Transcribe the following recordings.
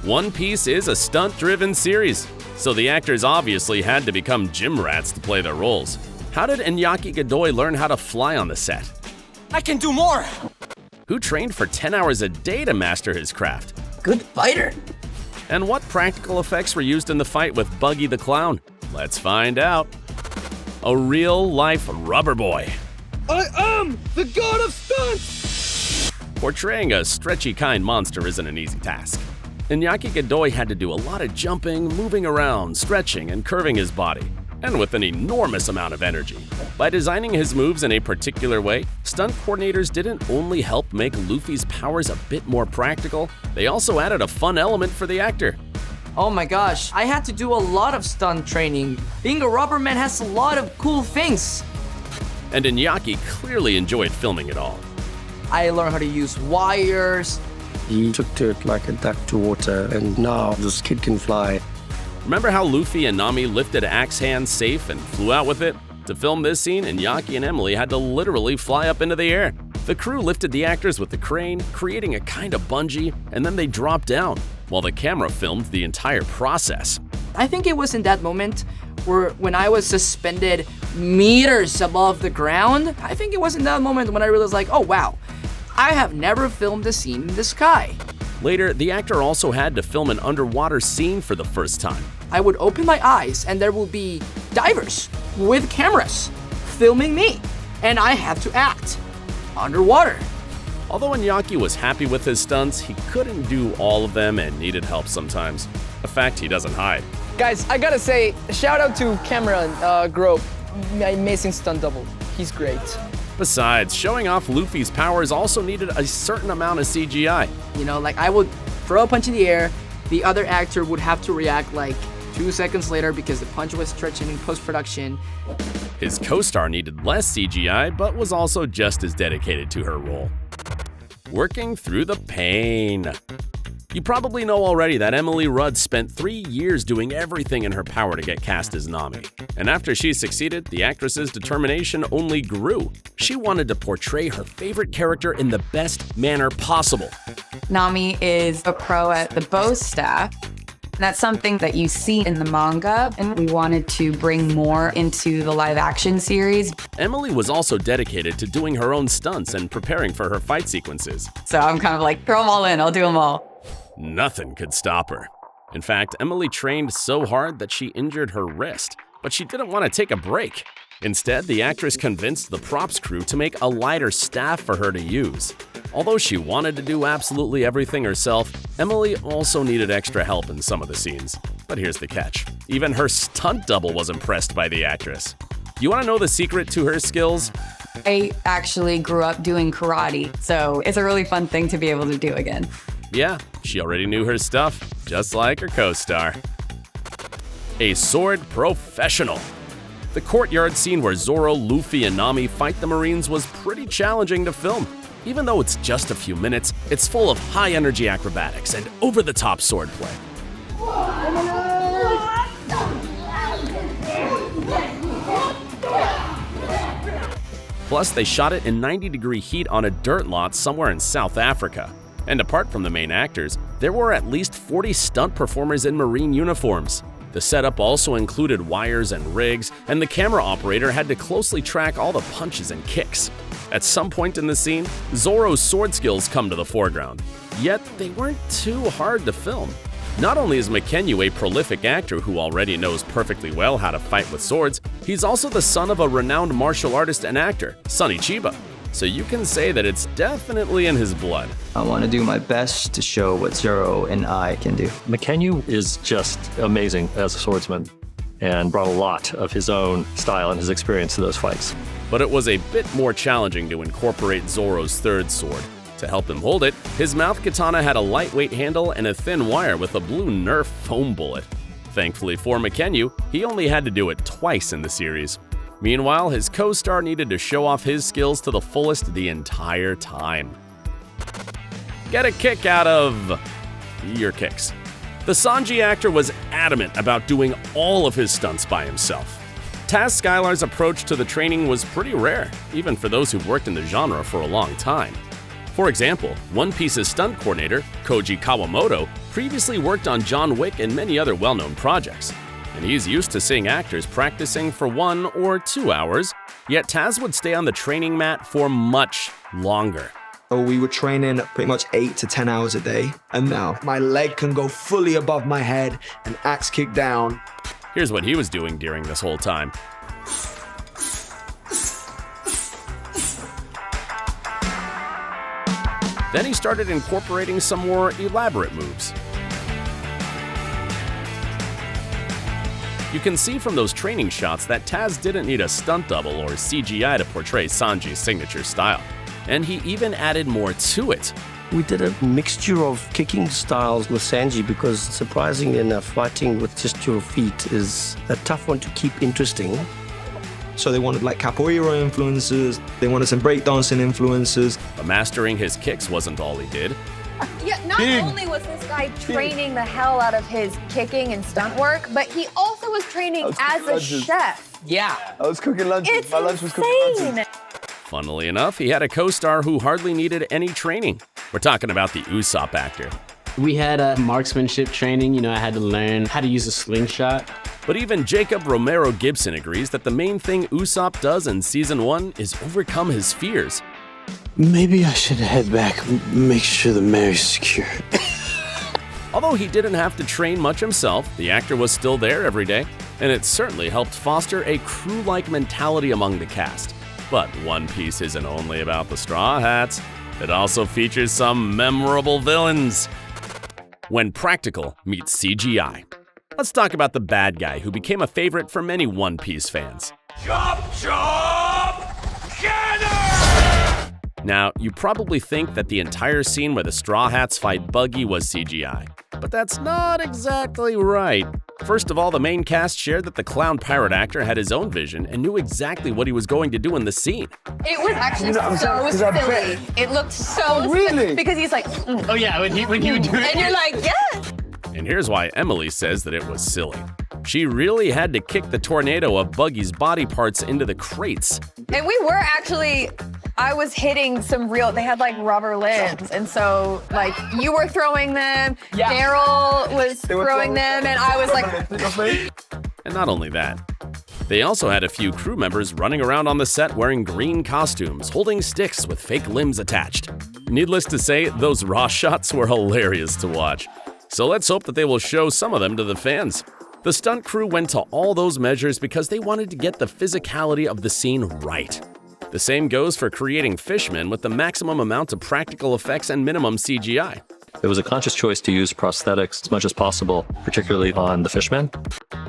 One Piece is a stunt-driven series, so the actors obviously had to become gym rats to play their roles. How did Iñaki Godoy learn how to fly on the set? I can do more! Who trained for 10 hours a day to master his craft? Good fighter! And what practical effects were used in the fight with Buggy the Clown? Let's find out. A real-life rubber boy. I am the god of stunts! Portraying a stretchy kind monster isn't an easy task. Iñaki Godoy had to do a lot of jumping, moving around, stretching, and curving his body, and with an enormous amount of energy. By designing his moves in a particular way, stunt coordinators didn't only help make Luffy's powers a bit more practical, they also added a fun element for the actor. Oh my gosh, I had to do a lot of stunt training. Being a rubber man has a lot of cool things. And Iñaki clearly enjoyed filming it all. I learned how to use wires. He took to it like a duck to water, and now this kid can fly. Remember how Luffy and Nami lifted Axe Hand safe and flew out with it? To film this scene, Iñaki and Emily had to literally fly up into the air. The crew lifted the actors with the crane, creating a kind of bungee, and then they dropped down, while the camera filmed the entire process. I think it was in that moment when I was suspended meters above the ground. I think it was in that moment when I realized oh wow, I have never filmed a scene in the sky. Later, the actor also had to film an underwater scene for the first time. I would open my eyes and there would be divers with cameras filming me, and I had to act underwater. Although Iñaki was happy with his stunts, he couldn't do all of them and needed help sometimes. A fact he doesn't hide. Guys, I gotta say, shout out to Cameron Grove, my amazing stunt double. He's great. Besides, showing off Luffy's powers also needed a certain amount of CGI. You know, I would throw a punch in the air, the other actor would have to react 2 seconds later because the punch was stretching in post-production. His co-star needed less CGI, but was also just as dedicated to her role. Working through the pain. You probably know already that Emily Rudd spent 3 years doing everything in her power to get cast as Nami. And after she succeeded, the actress's determination only grew. She wanted to portray her favorite character in the best manner possible. Nami is a pro at the bow staff. That's something that you see in the manga, and we wanted to bring more into the live-action series. Emily was also dedicated to doing her own stunts and preparing for her fight sequences. So I'm kind of throw them all in, I'll do them all. Nothing could stop her. In fact, Emily trained so hard that she injured her wrist, but she didn't want to take a break. Instead, the actress convinced the props crew to make a lighter staff for her to use. Although she wanted to do absolutely everything herself, Emily also needed extra help in some of the scenes. But here's the catch. Even her stunt double was impressed by the actress. You want to know the secret to her skills? I actually grew up doing karate, so it's a really fun thing to be able to do again. Yeah, she already knew her stuff, just like her co-star. A sword professional. The courtyard scene where Zoro, Luffy, and Nami fight the Marines was pretty challenging to film. Even though it's just a few minutes, it's full of high-energy acrobatics and over-the-top swordplay. Plus, they shot it in 90-degree heat on a dirt lot somewhere in South Africa. And apart from the main actors, there were at least 40 stunt performers in Marine uniforms. The setup also included wires and rigs, and the camera operator had to closely track all the punches and kicks. At some point in the scene, Zoro's sword skills come to the foreground. Yet, they weren't too hard to film. Not only is Mackenyu a prolific actor who already knows perfectly well how to fight with swords, he's also the son of a renowned martial artist and actor, Sonny Chiba. So you can say that it's definitely in his blood. I want to do my best to show what Zoro and I can do. Mackenyu is just amazing as a swordsman and brought a lot of his own style and his experience to those fights. But it was a bit more challenging to incorporate Zoro's third sword. To help him hold it, his mouth katana had a lightweight handle and a thin wire with a blue Nerf foam bullet. Thankfully for Mackenyu, he only had to do it twice in the series. Meanwhile, his co-star needed to show off his skills to the fullest the entire time. Get a kick out of your kicks. The Sanji actor was adamant about doing all of his stunts by himself. Taz Skylar's approach to the training was pretty rare, even for those who've worked in the genre for a long time. For example, One Piece's stunt coordinator, Koji Kawamoto, previously worked on John Wick and many other well-known projects, and he's used to seeing actors practicing for 1 or 2 hours, yet Taz would stay on the training mat for much longer. We were training pretty much 8 to 10 hours a day, and now my leg can go fully above my head and axe kick down. Here's what he was doing during this whole time. Then he started incorporating some more elaborate moves. You can see from those training shots that Taz didn't need a stunt double or CGI to portray Sanji's signature style, and he even added more to it. We did a mixture of kicking styles with Sanji because, surprisingly enough, fighting with just your feet is a tough one to keep interesting. So they wanted like capoeira influences, they wanted some breakdancing influences. But mastering his kicks wasn't all he did. Yeah, not only was this guy training the hell out of his kicking and stunt work, but he also was training as a chef. Yeah. I was cooking lunches. It's My lunch was cooking lunches. insane. Funnily enough, he had a co-star who hardly needed any training. We're talking about the Usopp actor. We had a marksmanship training. I had to learn how to use a slingshot. But even Jacob Romero Gibson agrees that the main thing Usopp does in Season 1 is overcome his fears. Maybe I should head back, make sure the mare's secure. Although he didn't have to train much himself, the actor was still there every day, and it certainly helped foster a crew-like mentality among the cast. But One Piece isn't only about the Straw Hats. It also features some memorable villains. When practical meets CGI. Let's talk about the bad guy who became a favorite for many One Piece fans. Chop, chop, cannon! Now, you probably think that the entire scene where the Straw Hats fight Buggy was CGI, but that's not exactly right. First of all, the main cast shared that the clown pirate actor had his own vision and knew exactly what he was going to do in the scene. It was actually so silly. It looked so really? Because he's like, Oh yeah, when you do it. and you're like, yes. And here's why Emily says that it was silly. She really had to kick the tornado of Buggy's body parts into the crates. And we were actually, I was hitting some real, they had like rubber limbs. And so like you were throwing them, Daryl was throwing them, and I was like. And not only that, they also had a few crew members running around on the set wearing green costumes, holding sticks with fake limbs attached. Needless to say, those raw shots were hilarious to watch. So let's hope that they will show some of them to the fans. The stunt crew went to all those measures because they wanted to get the physicality of the scene right. The same goes for creating fishmen with the maximum amount of practical effects and minimum CGI. It was a conscious choice to use prosthetics as much as possible, particularly on the fishmen.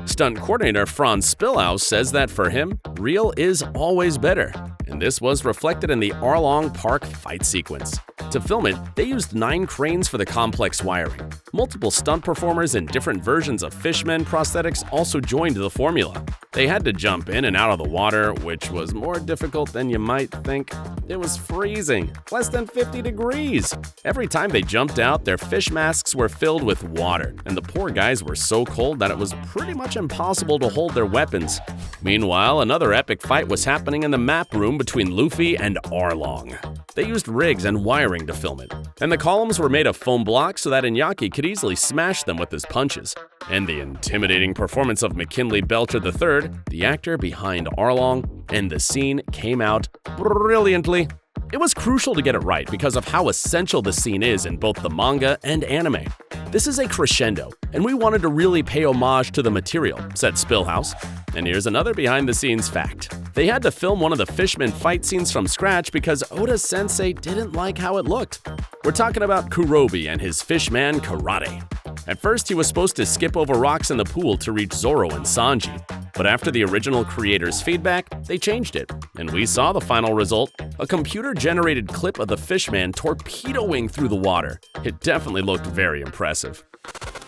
Stunt coordinator Franz Spillhaus says that for him, real is always better, and this was reflected in the Arlong Park fight sequence. To film it, they used 9 cranes for the complex wiring. Multiple stunt performers in different versions of fishmen prosthetics also joined the formula. They had to jump in and out of the water, which was more difficult than you might think. It was freezing, less than 50 degrees. Every time they jumped out, their fish masks were filled with water, and the poor guys were so cold that it was pretty much impossible to hold their weapons. Meanwhile, another epic fight was happening in the map room between Luffy and Arlong. They used rigs and wiring to film it, and the columns were made of foam blocks so that Iñaki could easily smash them with his punches. And the intimidating performance of McKinley Belcher III, the actor behind Arlong, and the scene came out brilliantly. It was crucial to get it right because of how essential the scene is in both the manga and anime. This is a crescendo, and we wanted to really pay homage to the material, said Spillhaus. And here's another behind-the-scenes fact. They had to film one of the fishmen fight scenes from scratch because Oda-sensei didn't like how it looked. We're talking about Kurobi and his fishman karate. At first, he was supposed to skip over rocks in the pool to reach Zoro and Sanji. But after the original creators' feedback, they changed it, and we saw the final result, a computer-generated clip of the fishman torpedoing through the water. It definitely looked very impressive.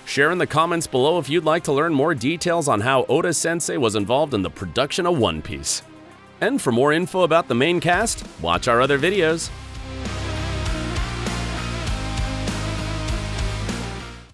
Share in the comments below if you'd like to learn more details on how Oda-sensei was involved in the production of One Piece. And for more info about the main cast, watch our other videos.